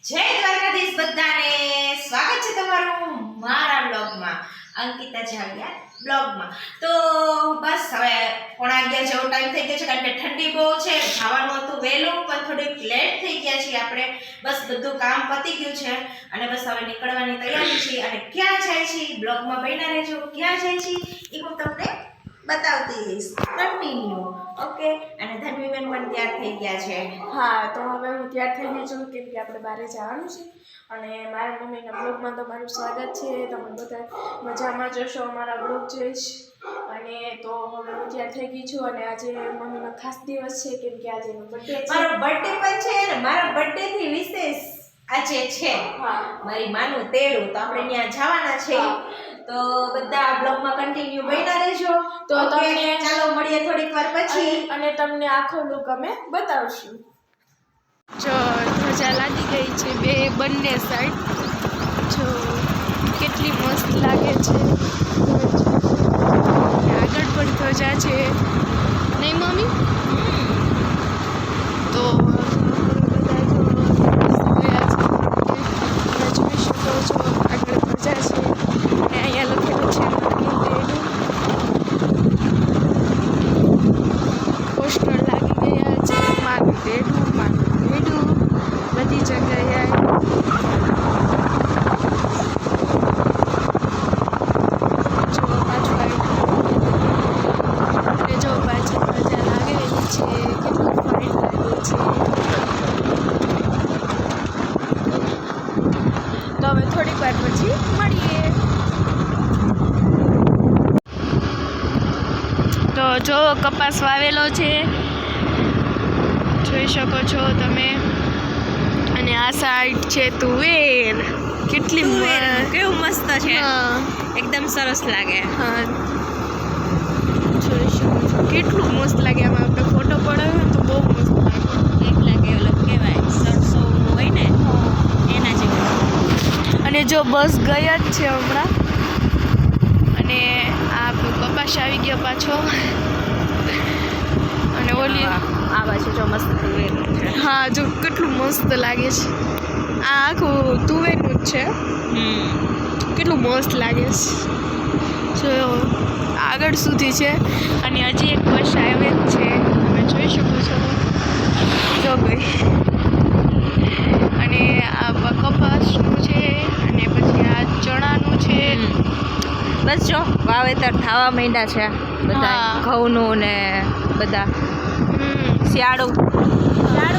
જય દ્વારકાધીશ બધાને સ્વાગત છે તમારું મારા બ્લોગમાં અંકિતા જાવિયા બ્લોગમાં. તો બસ હવે 11:30 જેવો ટાઈમ થઈ ગયો છે કારણ કે ઠંડી બહુ છે. ખાવાનું હતું વહેલું પણ થોડીક લેટ થઈ ગયા છીએ આપણે. બસ બધું કામ પતી ગયું છે અને બસ હવે નીકળવાની તૈયારી છે. અને ક્યાં જાય છે બ્લોગમાં બન્યા રહેજો. ક્યાં જાય છે એ હું તમને બતાવતી રહીશ. કન્ટિન્યુ. ઓકે. અને ધનવીબેન પણ તૈયાર થઈ ગયા છે. હા, તો હવે હું તૈયાર થઈ ગઈ છું કેમ કે આપણે બહાર જવાનું છે અને મારા મમ્મીના બ્લોગમાં તમારું સ્વાગત છે. તમે બધા મજામાં જશો, અમારા બ્લોગ જોઈશ. અને તો હવે હું તૈયાર થઈ ગઈ છું અને આજે મમ્મીનો ખાસ દિવસ છે કેમ કે આજે એનો બર્થડે છે. મારો બર્થડે પણ છે અને મારા બર્થડે થી વિશેષ આજે છે મારી માનું તેડું. તો આપણે ત્યાં જવાના છે. તો બધા બ્લોગમાં કન્ટિન્યુ બન્યા રહેજો. તો તમને ચાલો મળીએ થોડીક વાર પછી અને તમને આખો લુક અમે બતાવશું. જો ધજા લાગી ગઈ છે બંને સાઈડ. જો કેટલી મસ્ત લાગે છે. આગળ પણ ધજા છે નહીં મમ્મી? તો જોઈ શકો છો આગળ ધજા છે અને અહીંયા લખેલું છે પોસ્ટર લાગી ગયા છે મારું દેડું બધી જગ્યાએ. જો પાછું અને જો પાછળ મજા લાગેલી છે. કેટલું ફાઇન લાગે છે. તો હવે થોડીક વાર પછી મળીએ. તો જો કપાસ વાવેલો છે જોઈ શકો છો તમે. અને આ સાઈડ છે તુવેર. કેટલી કેવું મસ્ત છે. એકદમ સરસ લાગે. હા, જોઈ શકો છો કેટલું મસ્ત લાગે. આમાં આપણે ફોટો પડાવ્યો ને તો બહુ મસ્ત લાગે. એક લાગે ઓલો કહેવાય સરસો હોય ને એના જેવું. અને જો બસ ગઈ જ છે હમણાં. અને આ કપાસ આવી ગયો પાછો. અને ઓલી આ બાજુ જો મસ્ત તુવેરનું છે. હા, જો કેટલું મસ્ત લાગે છે. આ આખું તુવેરનું જ છે. કેટલું મસ્ત લાગે છે. જો આગળ સુધી છે અને હજી એક બસ આવે જ છે. તમે જોઈ શકો છો. જો ગઈ. અને આ કપાસનું છે અને પછી આ ચણાનું છે. બસ જો વાવેતર થવા માંડ્યા છે બધા. હા. ઘઉંનું ને બધા શિયાળું થવા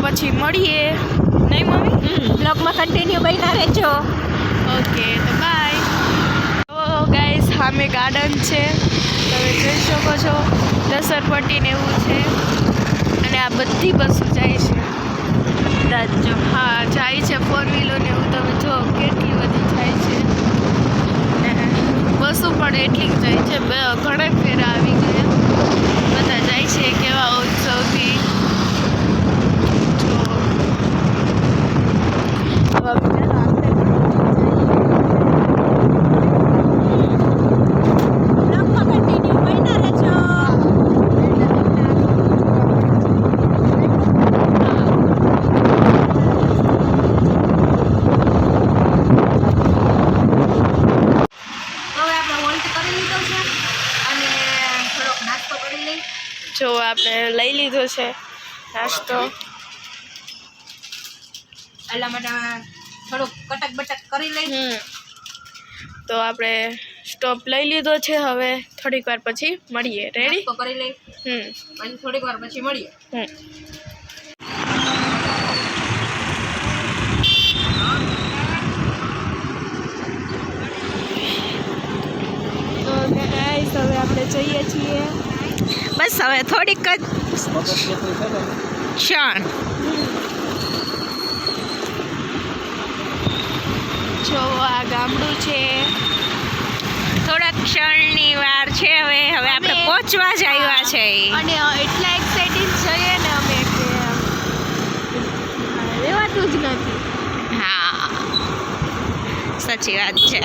પછી મળીએ નહીં મમ્મી? બ્લોગમાં કન્ટિન્યુ બન્યા રહેજો. ઓકે, તો બાય. તો ગાઈસ સામે ગાર્ડન છે તમે જોઈ શકો છો. લસરપટ્ટી ને એવું છે અને આ બધી બસો જાય છે. જો હા, જાય છે 4 વ્હીલર ને એવું. તમે જો કેટલી બધી જાય છે. ને બસો પણ એટલી જ જાય છે. ઘણા ફેરા આવી ગયા. બધા જાય છે કેવા ઉત્સવથી. બ્લોગમાં કન્ટિન્યુ બન્યા રહેજો. જો આપણે લઈ લીધો છે નાસ્તો. એટલા માટે થોડુંક કટક બટક કરી લઈ. તો આપણે સ્ટોપ લઈ લીધો છે. હવે થોડીક વાર પછી મળીએ. રેડી? નાસ્તો કરી લઈ પછી થોડીક વાર પછી મળીએ. તો ગાઈસ હવે આપણે જઈએ છીએ. બસ હવે થોડીક જ ક્ષણ. જો આ ગામડું છે. થોડાક ક્ષણની વાર છે. હવે આપણે પહોંચવા જ આવ્યા છે. અને એટલા એક્સાઇટેડ છીએ ને અમે કે સાચી વાત છે.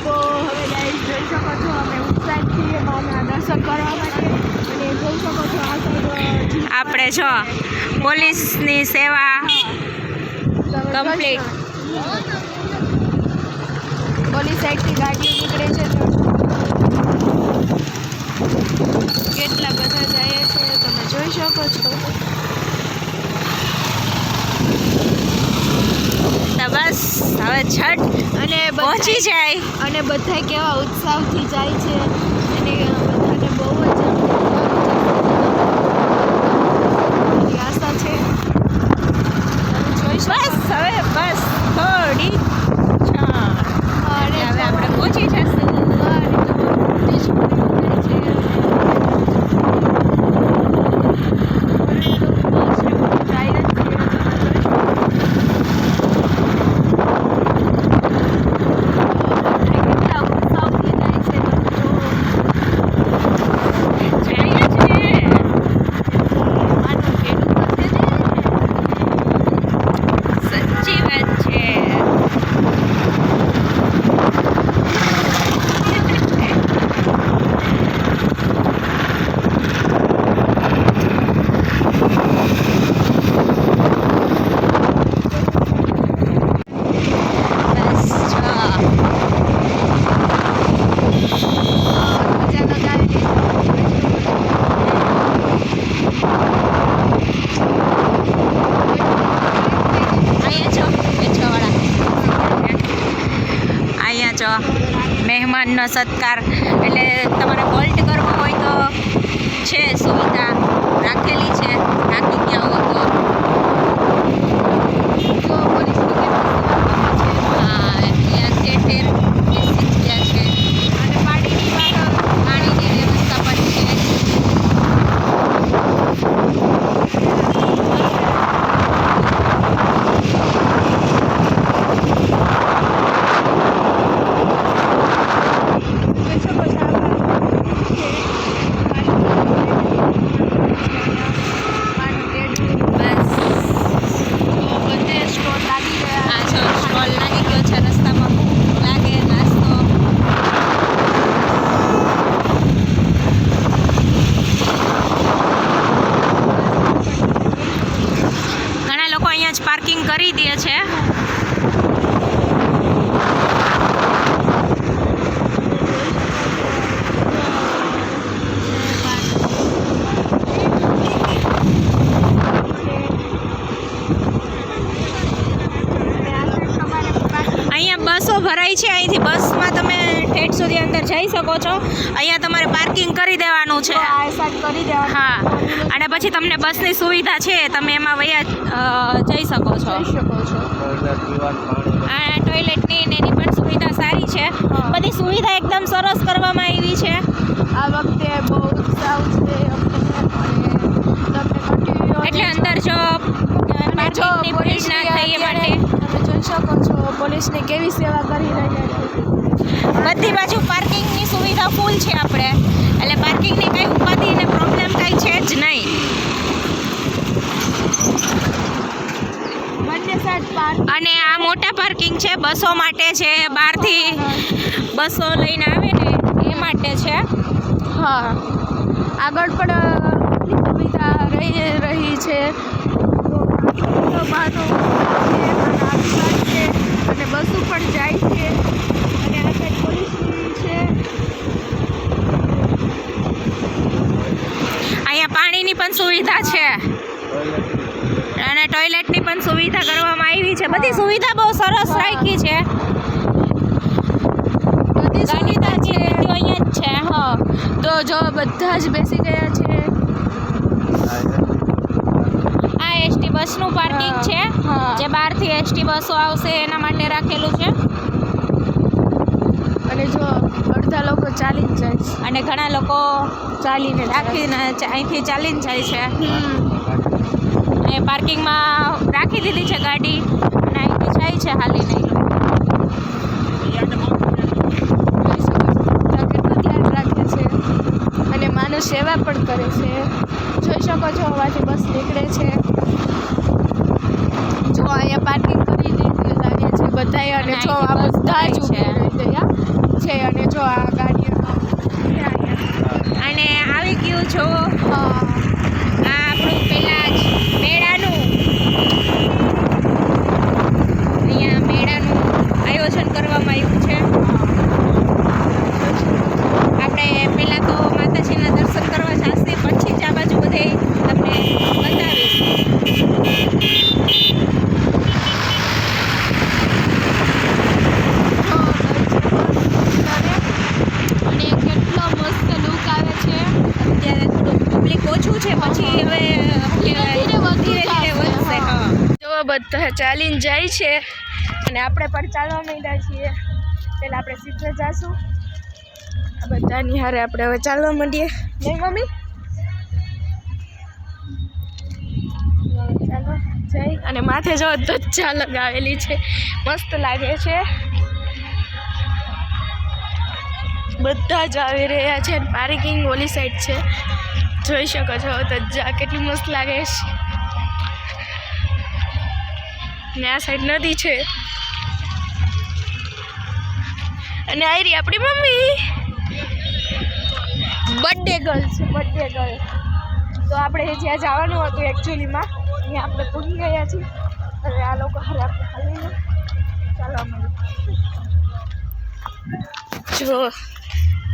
તો હવે ગાઈસ જોઈ શકો છો અમે ઉત્સાહિત છીએ માના દર્શન કરવા માટે અને જોઈ શકો છો આ સાઈડ આપણે જો પોલીસની સેવા કમ્પ્લીટ. પોલીસ સાઈડથી ગાડીઓ નીકળે છે તો કેટલા બધા જાય છે તમે જોઈ શકો છો. તો બસ હવે છઠ અને પહોંચી જાય. અને બધા કેવા ઉત્સાહથી જાય છે અને બધાને બહુ જ આશા છે. તમે જોઈ શકો બસ હવે બસ થોડી ક્ષણ અને હવે આપણે પહોંચી જશું. સાચી વાત છે. મહેમાનનો સત્કાર એટલે તમારે બોલ્ટ કરવો હોય તો છે સુવિધા રાખેલી છે. રાખી ગયા હો તો હા અહીંયા ઠેર ઠેર બેસી ગયા છે અને પાણીની વ્યવસ્થા પણ છે. પાર્કિંગ કરી દે છે. અહીંયા બસો ભરાય છે. અહીંથી બસમાં તમે ઠેઠ સુધી અંદર જઈ શકો છો. અહીંયા તમારે પાર્કિંગ કરી દેવાનું છે. હા અને પછી તમને બસની સુવિધા છે તમે એમાં વયા જઈ શકો છો. ટોયલેટની ને એની પણ સુવિધા સારી છે. બધી સુવિધા એકદમ સરસ કરવામાં આવી છે. આ વખતે બહુ ઉત્સાહ છે એટલે અંદર જો પાર્કિંગની ભીડ ના થાય એ માટે તમે જોઈ શકો છો પોલીસની કેવી સેવા કરી રહ્યા છે. બધી બાજુ પાર્કિંગની સુવિધા ફૂલ છે આપણે એટલે પાર્કિંગની કંઈ ઉપાધિ ને પ્રોબ્લેમ કંઈ છે જ નહીં. અને આ મોટા પાર્કિંગ છે બસો માટે છે. બહારથી બસો લઈને આવે ને એ માટે છે. હા આગળ પણ સુવિધા રહી છે. અને બસો પણ જાય છે અને આ સાઈડ પોલીસની છે. અહીંયા પાણીની પણ સુવિધા છે અને ટોયલેટની પણ સુવિધા કરવામાં આવી છે. બધી સુવિધા બહુ સરસ રાખી છે. ગાડી તો અહીંયા જ છે. હા તો જો બધા જ બેસી ગયા છે. આ એસટી બસનું પાર્કિંગ છે. હા. જે બહારથી એસટી બસો આવશે એના માટે રાખેલું છે. અને જો અડધા લોકો ચાલીને જાય છે અને ઘણા લોકો ચાલીને રાખીને અહીંથી ચાલીને જાય છે. અને પાર્કિંગમાં રાખી દીધી છે ગાડી અને અહીંથી જાય છે હાલીને. કેટલું ધ્યાન રાખે છે અને માનવ સેવા પણ કરે છે. જોઈ શકો છો હવાથી બસ નીકળે છે. જો અહીંયા પાર્કિંગ કરી દીધી લાગે છે બધાએ અને જો આ બધા જ ઊભી રહી ગયા છે અને જો આ ગાડીઓ અને આવી ગયું જો હા આ આપણું પેલા જ મેળાનું અહીંયા મેળાનું આયોજન કરવામાં આવ્યું છે. આપણે પહેલાં તો માતાજીના દર્શન કરવા જશે પછી જ આ બાજુ બધે તમને બતાવીશ. અને કેટલો મસ્ત લુક આવે છે. અત્યારે થોડુંક પબ્લિક ઓછું છે પછી હવે ધીરે ધીરે વધશે. હા જો બધા ચાલીને જાય છે અને આપણે પણ ચાલવા માંડ્યા છીએ. પહેલાં આપણે સીધે જાશું આ બધાની હારે આપણે હવે ચાલવા માંડીએ નહીં મમ્મી? ચાલો જઈ અને માથે જો ધ્વજા લગાવેલી છે મસ્ત લાગે છે. બધા જ આવી રહ્યા છે. પાર્કિંગ ઓલી સાઈડ છે જોઈ શકો છો ધ્વજા કેટલી મસ્ત લાગે છે. ને આ સાઈડ નદી છે અને આ રહી આપણી મમ્મી બર્થડે ગર્લ છે. બર્થડે ગર્લ તો આપણે જ્યાં જવાનું હતું એકચ્યુઅલીમાં અહીંયા આપણે પૂરી ગયા છીએ. હવે આ લોકો હારે આપણે ખાલી ચાલવા માંડીએ. જો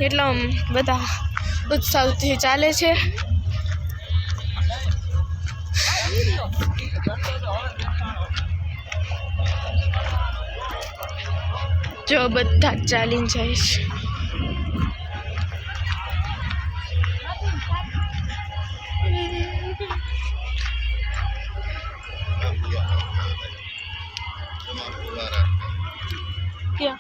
એટલા બધા ઉત્સાહથી ચાલે છે. જો બધા ચાલીને જાય છે. ક્યાં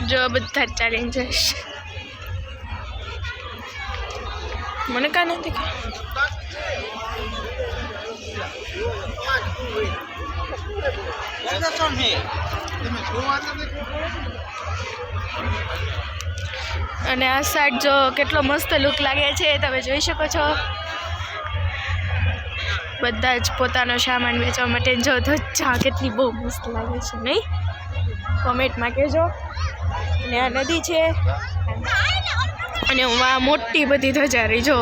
જો બધા ચાલીને જાય છે. મને કાં નથી અને આ સાઈડ જો કેટલો મસ્ત લુક લાગે છે તમે જોઈ શકો છો. બધા જ પોતાનો સામાન વેચવા માટે જો ધ્વજા કેટલી બહુ મસ્ત લાગે છે નહીં? કોમેન્ટમાં કહેજો. અને આ નદી છે અને આ મોટી બધી ધજા રહી જો.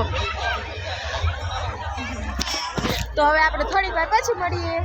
તો હવે આપણે થોડીક વાર પછી મળીએ.